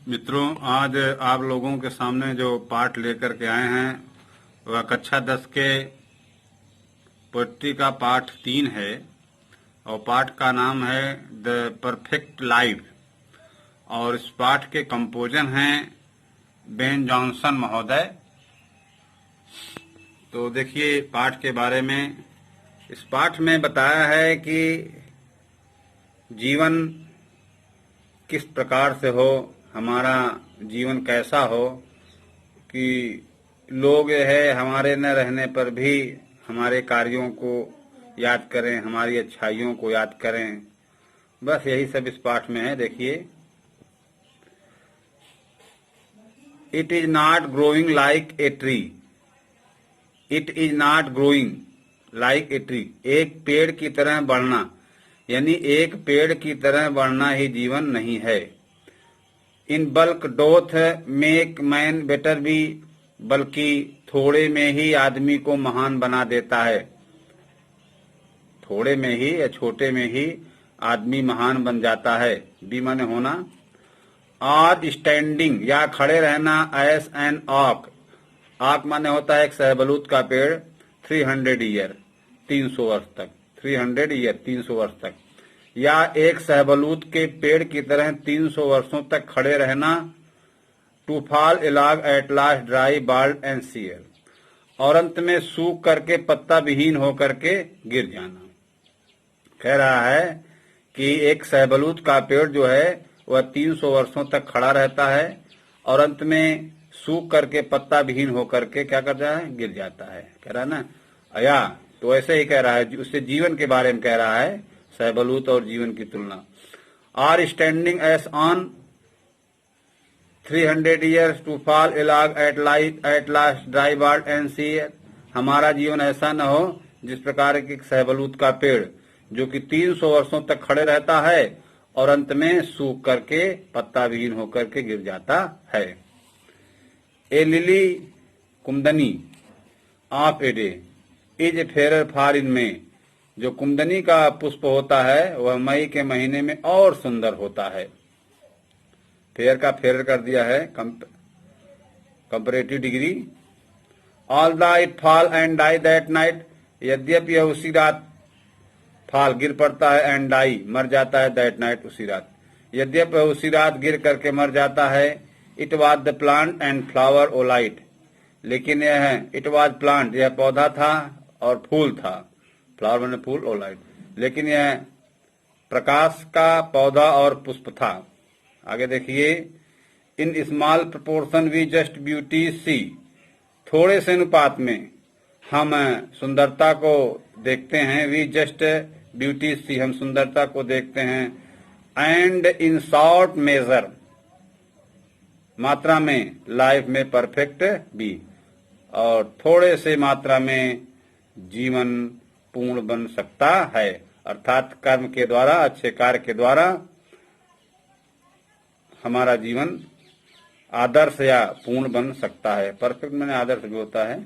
मित्रों, आज आप लोगों के सामने जो पाठ लेकर के आए हैं वह कक्षा 10 के पोएट्री का पाठ 3 है और पाठ का नाम है द परफेक्ट लाइफ। और इस पाठ के कंपोजर हैं बेन जॉनसन महोदय। तो देखिए पाठ के बारे में। इस पाठ में बताया है कि जीवन किस प्रकार से हो, हमारा जीवन कैसा हो कि लोग है हमारे न रहने पर भी हमारे कार्यों को याद करें, हमारी अच्छाइयों को याद करें। बस यही सब इस पाठ में है। देखिए, it is not growing like a tree, it is not growing like a tree. एक पेड़ की तरह बढ़ना, यानी एक पेड़ की तरह बढ़ना ही जीवन नहीं है। In bulk doth make man better भी, बल्कि थोड़े में ही आदमी को महान बना देता है। थोड़े में ही या छोटे में ही आदमी महान बन जाता है। बी माने होना। आर स्टैंडिंग या खड़े रहना एस एन ऑक, आक माने होता है एक सहबलूत का पेड़। 300 ईयर 300 वर्ष तक, 300 ईयर 300 वर्ष तक, या एक सहबलूत के पेड़ की तरह 300 वर्षों तक खड़े रहना। To fall along at last dry bald and sere, और अंत में सूख करके पत्ता विहीन होकर के गिर जाना। कह रहा है कि एक सहबलूत का पेड़ जो है वह 300 वर्षों तक खड़ा रहता है और अंत में सूख करके पत्ता विहीन होकर के क्या करता है, गिर जाता है। कह रहा है ना, या तो ऐसे ही कह रहा है, उससे जीवन के बारे में कह रहा है, सहबलूत और जीवन की तुलना। Or standing as on 300 years to fall along at last dry bud and see। हमारा जीवन ऐसा न हो जिस प्रकार के सहबलूत का पेड़ जो कि 300 वर्षों तक खड़े रहता है और अंत में सूख करके पत्ता विहीन होकर के गिर जाता है। ए लिली कुमदनी of a day is fair for in में, जो कुमदनी का पुष्प होता है वह मई के महीने में और सुंदर होता है। फेयर का फेयर कर दिया है comparative degree. Although it fall and die that night, यद्यपि यह उसी रात फॉल गिर पड़ता है एंड डाई मर जाता है, दैट नाइट उसी रात, यद्यपि उसी रात गिर करके मर जाता है। It was the plant and flower of light, लेकिन यह है इट वाज प्लांट, यह पौधा था और फूल था। फ्लावर मैंने फूल, ओ लाइट, लेकिन यह प्रकाश का पौधा और पुष्प था। आगे देखिए, in small proportion we just beauty see, थोड़े से अनुपात में हम सुंदरता को देखते हैं। वी जस्ट ब्यूटी सी, हम सुंदरता को देखते हैं। एंड इन शॉर्ट मेजर, मात्रा में, लाइफ में परफेक्ट बी, और थोड़े से मात्रा में जीवन पूर्ण बन सकता है। अर्थात कर्म के द्वारा, अच्छे कार्य के द्वारा हमारा जीवन आदर्श या पूर्ण बन सकता है। परफेक्ट माने आदर्श भी होता है।